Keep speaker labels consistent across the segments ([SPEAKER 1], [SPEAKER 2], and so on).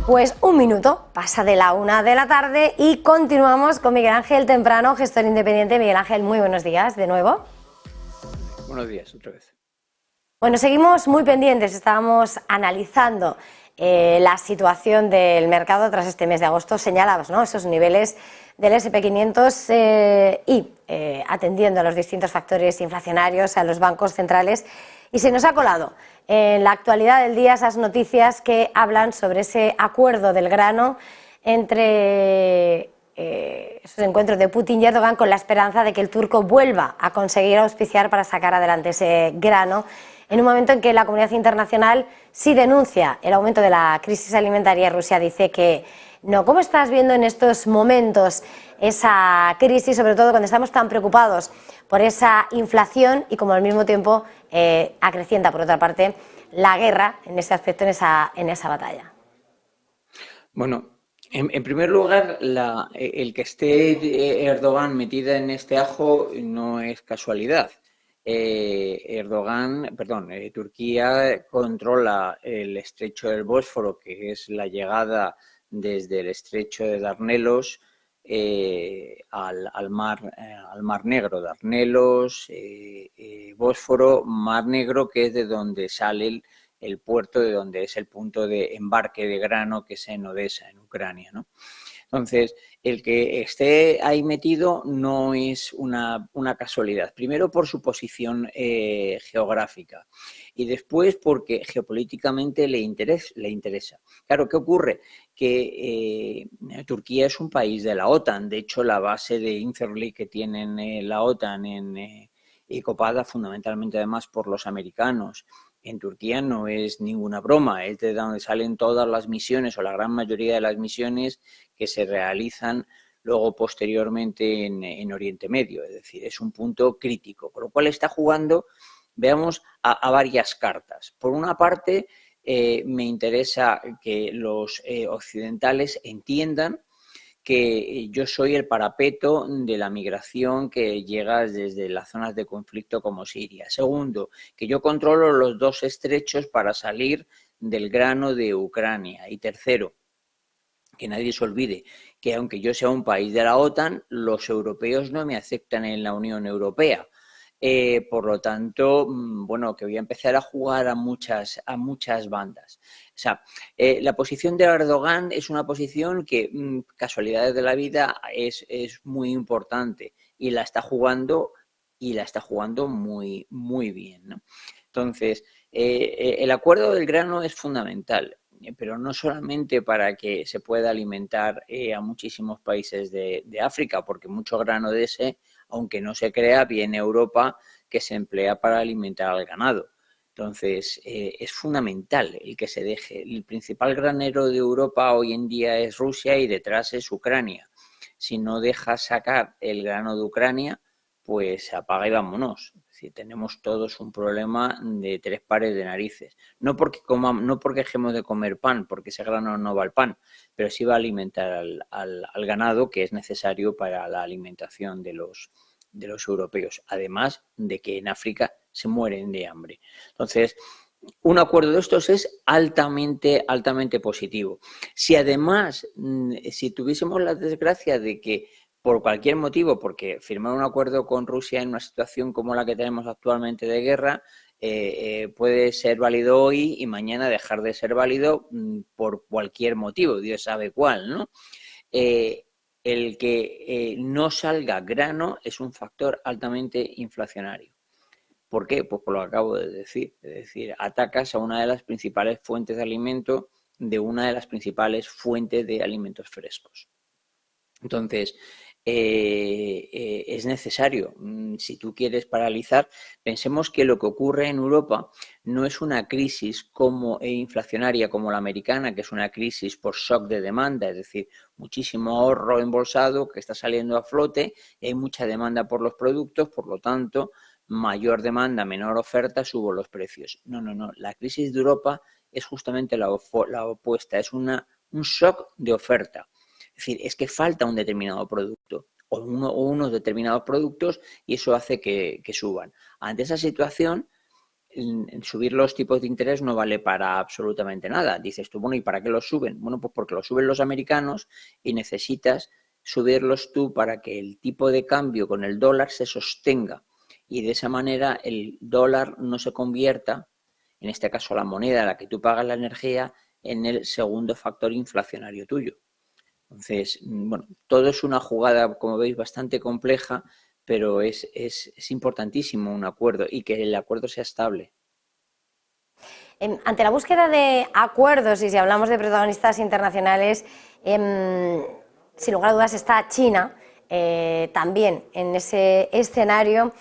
[SPEAKER 1] Pues un minuto, pasa de la 1 de la tarde y continuamos con Miguel Ángel Temprano, gestor independiente. Miguel Ángel, muy buenos días de nuevo.
[SPEAKER 2] Buenos días, otra vez.
[SPEAKER 1] Bueno, seguimos muy pendientes, estábamos analizando la situación del mercado tras este mes de agosto. Señalabas, ¿no?, esos niveles del SP500 y atendiendo a los distintos factores inflacionarios, a los bancos centrales. Y se nos ha colado en la actualidad del día esas noticias que hablan sobre ese acuerdo del grano entre esos encuentros de Putin y Erdogan, con la esperanza de que el turco vuelva a conseguir auspiciar para sacar adelante ese grano, en un momento en que la comunidad internacional sí denuncia el aumento de la crisis alimentaria. Rusia dice que no. ¿Cómo estás viendo en estos momentos esa crisis, sobre todo cuando estamos tan preocupados por esa inflación y como al mismo tiempo acrecienta, por otra parte, la guerra en ese aspecto, en esa batalla?
[SPEAKER 2] Bueno, en primer lugar, el que esté Erdogan metida en este ajo no es casualidad. Turquía controla el estrecho del Bósforo, que es la llegada desde el estrecho de Darnelos al mar Negro. Darnelos, Bósforo, Mar Negro, que es de donde sale el puerto, de donde es el punto de embarque de grano, que es en Odessa, en Ucrania, ¿no? Entonces, el que esté ahí metido no es una casualidad. Primero por su posición geográfica y después porque geopolíticamente le interesa. Claro, ¿qué ocurre? Que Turquía es un país de la OTAN. De hecho, la base de Incirlik que tienen la OTAN y copada fundamentalmente además por los americanos en Turquía no es ninguna broma, es de donde salen todas las misiones o la gran mayoría de las misiones que se realizan luego posteriormente en Oriente Medio. Es decir, es un punto crítico, con lo cual está jugando, veamos, a varias cartas. Por una parte, me interesa que los occidentales entiendan que yo soy el parapeto de la migración que llega desde las zonas de conflicto como Siria. Segundo, que yo controlo los dos estrechos para salir del grano de Ucrania. Y tercero, que nadie se olvide que aunque yo sea un país de la OTAN, los europeos no me aceptan en la Unión Europea. Por lo tanto, bueno, que voy a empezar a jugar a muchas bandas. O sea, la posición de Erdogan es una posición que, casualidades de la vida, es muy importante y la está jugando muy, muy bien, ¿no? Entonces, el acuerdo del grano es fundamental, pero no solamente para que se pueda alimentar a muchísimos países de África, porque mucho grano de ese, aunque no se crea, viene a Europa, que se emplea para alimentar al ganado. Entonces, es fundamental el que se deje. El principal granero de Europa hoy en día es Rusia y detrás es Ucrania. Si no dejas sacar el grano de Ucrania, pues apaga y vámonos. Es decir, tenemos todos un problema de tres pares de narices. No porque dejemos de comer pan, porque ese grano no va al pan, pero sí va a alimentar al ganado, que es necesario para la alimentación de los europeos. Además de que en África se mueren de hambre. Entonces, un acuerdo de estos es altamente positivo. Si además, si tuviésemos la desgracia de que por cualquier motivo, porque firmar un acuerdo con Rusia en una situación como la que tenemos actualmente de guerra, puede ser válido hoy y mañana dejar de ser válido por cualquier motivo, Dios sabe cuál, ¿no? El que no salga grano es un factor altamente inflacionario. ¿Por qué? Pues por lo que acabo de decir. Es decir, atacas a una de las principales fuentes de alimento de una de las principales fuentes de alimentos frescos. Entonces, es necesario, si tú quieres paralizar, pensemos que lo que ocurre en Europa no es una crisis inflacionaria como la americana, que es una crisis por shock de demanda, es decir, muchísimo ahorro embolsado que está saliendo a flote, hay mucha demanda por los productos, por lo tanto, mayor demanda, menor oferta, subo los precios. No, la crisis de Europa es justamente la opuesta, es un shock de oferta. Es decir, es que falta un determinado producto o unos determinados productos y eso hace que suban. Ante esa situación, en subir los tipos de interés no vale para absolutamente nada. Dices tú, bueno, ¿y para qué los suben? Bueno, pues porque los suben los americanos y necesitas subirlos tú para que el tipo de cambio con el dólar se sostenga y de esa manera el dólar no se convierta, en este caso la moneda a la que tú pagas la energía, en el segundo factor inflacionario tuyo. Entonces, bueno, todo es una jugada, como veis, bastante compleja, pero es importantísimo un acuerdo y que el acuerdo sea estable.
[SPEAKER 1] Ante la búsqueda de acuerdos, y si hablamos de protagonistas internacionales, sin lugar a dudas está China también en ese escenario,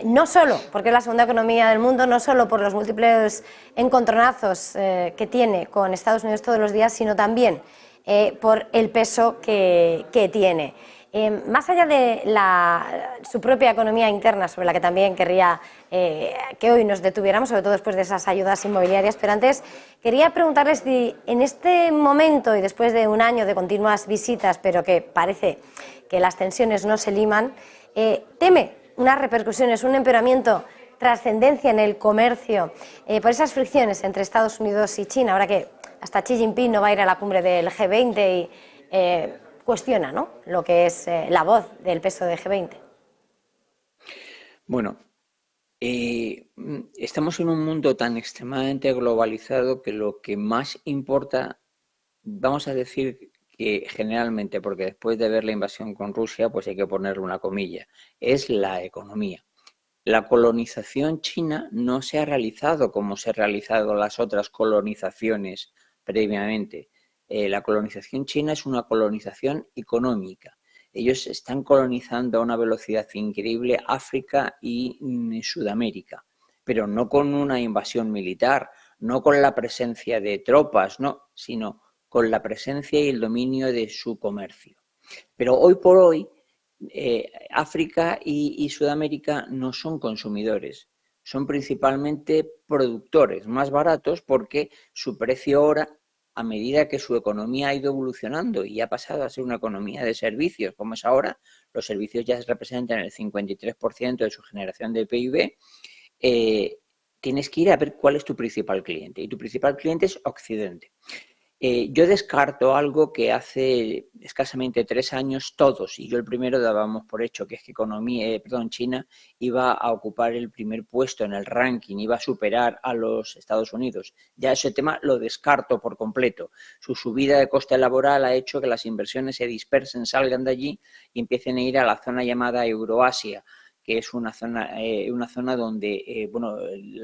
[SPEAKER 1] no solo porque es la segunda economía del mundo, no solo por los múltiples encontronazos que tiene con Estados Unidos todos los días, sino también por el peso que tiene. Más allá de su propia economía interna, sobre la que también querría que hoy nos detuviéramos, sobre todo después de esas ayudas inmobiliarias, pero antes quería preguntarles si en este momento y después de un año de continuas visitas, pero que parece que las tensiones no se liman, teme unas repercusiones, un empeoramiento, trascendencia en el comercio por esas fricciones entre Estados Unidos y China, ahora que hasta Xi Jinping no va a ir a la cumbre del G20 y cuestiona, ¿no?, lo que es la voz del peso de G20.
[SPEAKER 2] Bueno, estamos en un mundo tan extremadamente globalizado que lo que más importa, vamos a decir que generalmente, porque después de ver la invasión con Rusia, pues hay que ponerle una comilla, es la economía. La colonización china no se ha realizado como se han realizado las otras colonizaciones previamente. La colonización china es una colonización económica. Ellos están colonizando a una velocidad increíble África y Sudamérica, pero no con una invasión militar, no con la presencia de tropas, no, sino con la presencia y el dominio de su comercio. Pero hoy por hoy, África y Sudamérica no son consumidores, son principalmente productores más baratos porque su precio ahora, a medida que su economía ha ido evolucionando y ha pasado a ser una economía de servicios, como es ahora, los servicios ya representan el 53% de su generación de PIB, tienes que ir a ver cuál es tu principal cliente. Y tu principal cliente es Occidente. Yo descarto algo que hace escasamente 3 años todos, y yo el primero dábamos por hecho, que es que China iba a ocupar el primer puesto en el ranking, iba a superar a los Estados Unidos. Ya ese tema lo descarto por completo. Su subida de coste laboral ha hecho que las inversiones se dispersen, salgan de allí y empiecen a ir a la zona llamada Euroasia, que es una zona donde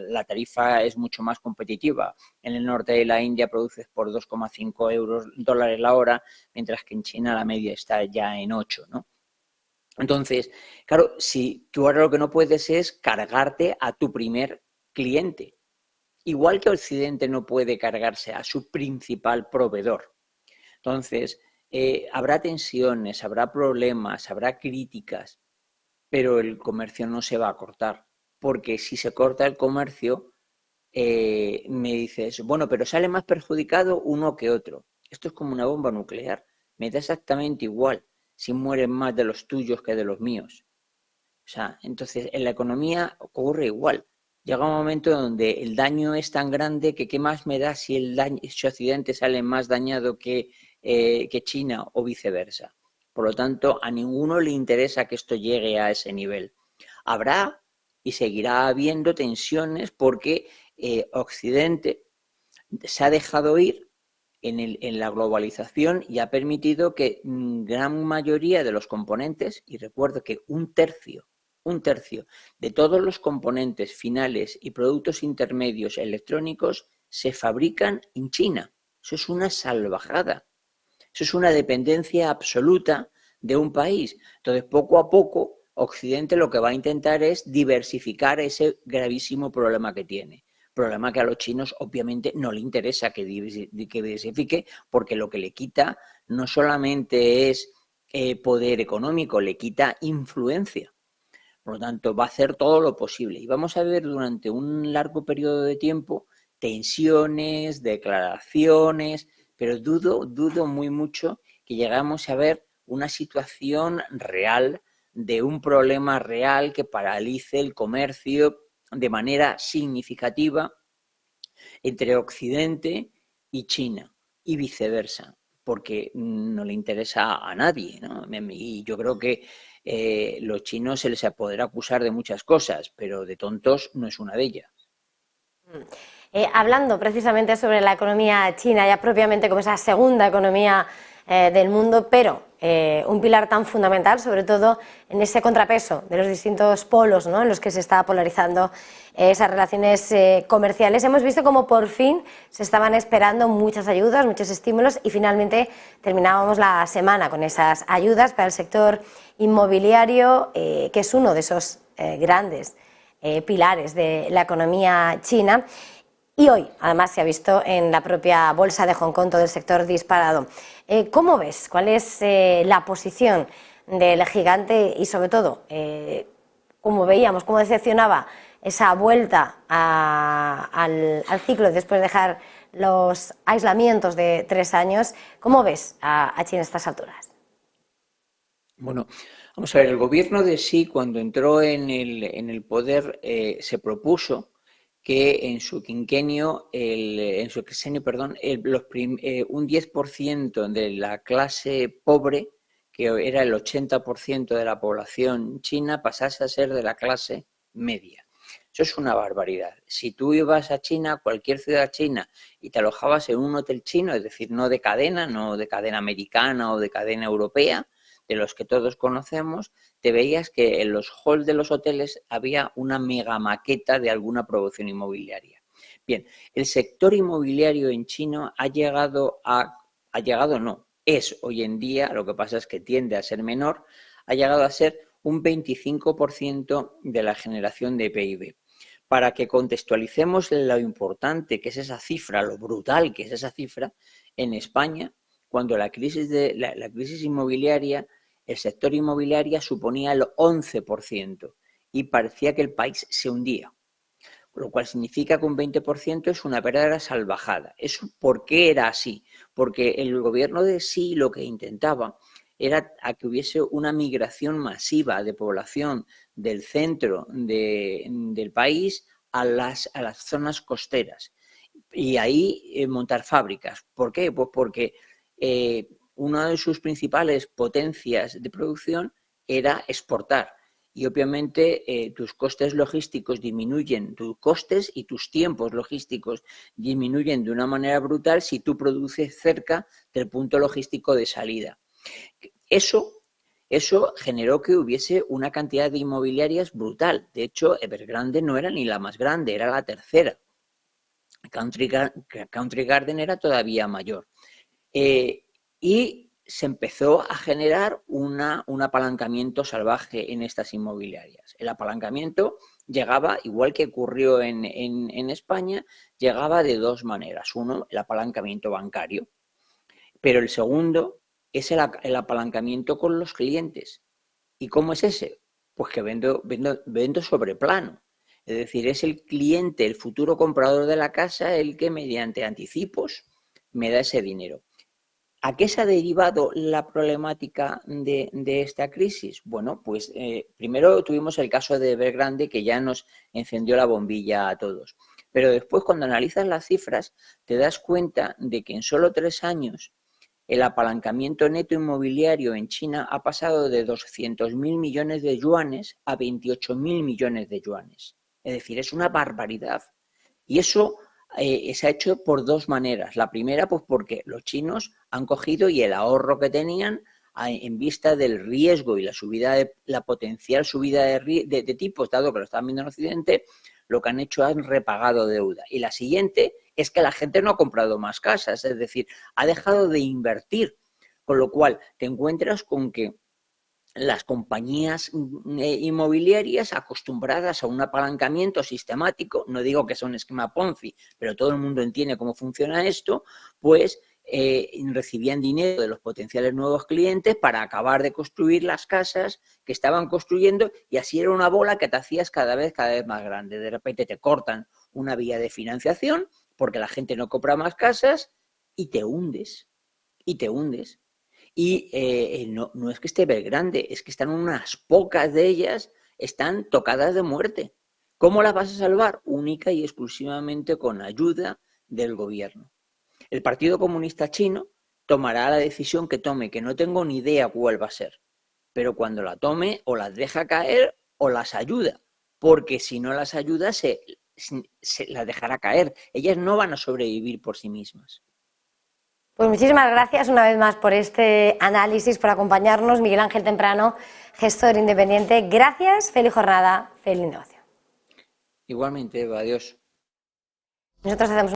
[SPEAKER 2] la tarifa es mucho más competitiva. En el norte de la India produces por 2,5 dólares la hora, mientras que en China la media está ya en 8, ¿no? Entonces, claro, si tú ahora lo que no puedes es cargarte a tu primer cliente, igual que Occidente no puede cargarse a su principal proveedor. Entonces, habrá tensiones, habrá problemas, habrá críticas, pero el comercio no se va a cortar, porque si se corta el comercio, me dices, bueno, pero sale más perjudicado uno que otro. Esto es como una bomba nuclear, me da exactamente igual si mueren más de los tuyos que de los míos. O sea, entonces en la economía ocurre igual. Llega un momento donde el daño es tan grande que qué más me da si si Occidente sale más dañado que China o viceversa. Por lo tanto, a ninguno le interesa que esto llegue a ese nivel. Habrá y seguirá habiendo tensiones porque Occidente se ha dejado ir en la globalización y ha permitido que gran mayoría de los componentes, y recuerdo que un tercio de todos los componentes finales y productos intermedios electrónicos se fabrican en China. Eso es una salvajada. Eso es una dependencia absoluta de un país. Entonces, poco a poco, Occidente lo que va a intentar es diversificar ese gravísimo problema que tiene. Problema que a los chinos obviamente no le interesa que diversifique, porque lo que le quita no solamente es poder económico, le quita influencia. Por lo tanto, va a hacer todo lo posible. Y vamos a ver durante un largo periodo de tiempo tensiones, declaraciones, pero dudo muy mucho que llegamos a ver una situación real de un problema real que paralice el comercio de manera significativa entre Occidente y China y viceversa, porque no le interesa a nadie, ¿no? Y yo creo que los chinos se les podrá acusar de muchas cosas, pero de tontos no es una de ellas.
[SPEAKER 1] Hablando precisamente sobre la economía china, ya propiamente como esa segunda economía del mundo, pero un pilar tan fundamental, sobre todo en ese contrapeso de los distintos polos, ¿no?, en los que se está polarizando esas relaciones comerciales. Hemos visto cómo por fin se estaban esperando muchas ayudas, muchos estímulos, y finalmente terminábamos la semana con esas ayudas para el sector inmobiliario, que es uno de esos grandes pilares de la economía china. Y hoy, además, se ha visto en la propia bolsa de Hong Kong todo el sector disparado. ¿Cómo ves? ¿Cuál es la posición del gigante y, sobre todo, cómo veíamos, cómo decepcionaba esa vuelta al ciclo después de dejar los aislamientos de 3 años? ¿Cómo ves a China a estas alturas?
[SPEAKER 2] Bueno, vamos a ver, el gobierno de Xi, cuando entró en el poder, se propuso que en su quinquenio, perdón, un 10% de la clase pobre, que era el 80% de la población china, pasase a ser de la clase media. Eso es una barbaridad. Si tú ibas a China, cualquier ciudad china, y te alojabas en un hotel chino, es decir, no de cadena americana o de cadena europea, de los que todos conocemos, te veías que en los halls de los hoteles había una mega maqueta de alguna producción inmobiliaria. Bien, el sector inmobiliario en China es hoy en día, lo que pasa es que tiende a ser menor, ha llegado a ser un 25% de la generación de PIB. Para que contextualicemos lo importante que es esa cifra, lo brutal que es esa cifra, en España, cuando la crisis inmobiliaria, el sector inmobiliario suponía el 11% y parecía que el país se hundía, lo cual significa que un 20% es una verdadera salvajada. ¿Eso por qué era así? Porque el gobierno de Xi lo que intentaba era a que hubiese una migración masiva de población del centro del país a las zonas costeras y ahí montar fábricas. ¿Por qué? Pues porque una de sus principales potencias de producción era exportar. Y obviamente tus costes logísticos disminuyen, tus costes y tus tiempos logísticos disminuyen de una manera brutal si tú produces cerca del punto logístico de salida. Eso generó que hubiese una cantidad de inmobiliarias brutal. De hecho, Evergrande no era ni la más grande, era la tercera. Country Garden era todavía mayor. Y se empezó a generar un apalancamiento salvaje en estas inmobiliarias. El apalancamiento llegaba, igual que ocurrió en España, llegaba de dos maneras. Uno, el apalancamiento bancario, pero el segundo es el apalancamiento con los clientes. ¿Y cómo es ese? Pues que vendo sobre plano. Es decir, es el cliente, el futuro comprador de la casa, el que mediante anticipos me da ese dinero. ¿A qué se ha derivado la problemática de esta crisis? Bueno, pues primero tuvimos el caso de Evergrande, que ya nos encendió la bombilla a todos. Pero después, cuando analizas las cifras, te das cuenta de que en solo 3 años el apalancamiento neto inmobiliario en China ha pasado de 200.000 millones de yuanes a 28.000 millones de yuanes. Es decir, es una barbaridad. Y eso se ha hecho por dos maneras. La primera, pues porque los chinos han cogido y el ahorro que tenían en vista del riesgo y la potencial subida de tipos, dado que lo están viendo en Occidente, lo que han hecho han repagado deuda. Y la siguiente es que la gente no ha comprado más casas, es decir, ha dejado de invertir, con lo cual te encuentras con que las compañías inmobiliarias acostumbradas a un apalancamiento sistemático, no digo que sea un esquema Ponzi, pero todo el mundo entiende cómo funciona esto, pues recibían dinero de los potenciales nuevos clientes para acabar de construir las casas que estaban construyendo, y así era una bola que te hacías cada vez más grande. De repente te cortan una vía de financiación porque la gente no compra más casas y te hundes. Y no es que esté Evergrande, es que están unas pocas de ellas, están tocadas de muerte. ¿Cómo las vas a salvar? Única y exclusivamente con ayuda del gobierno. El Partido Comunista Chino tomará la decisión que tome, que no tengo ni idea cuál va a ser, pero cuando la tome o las deja caer o las ayuda, porque si no las ayuda se las dejará caer. Ellas no van a sobrevivir por sí mismas.
[SPEAKER 1] Pues muchísimas gracias una vez más por este análisis, por acompañarnos, Miguel Ángel Temprano, gestor independiente. Gracias, feliz jornada, feliz negocio.
[SPEAKER 2] Igualmente, Eva, adiós.
[SPEAKER 1] Nosotros hacemos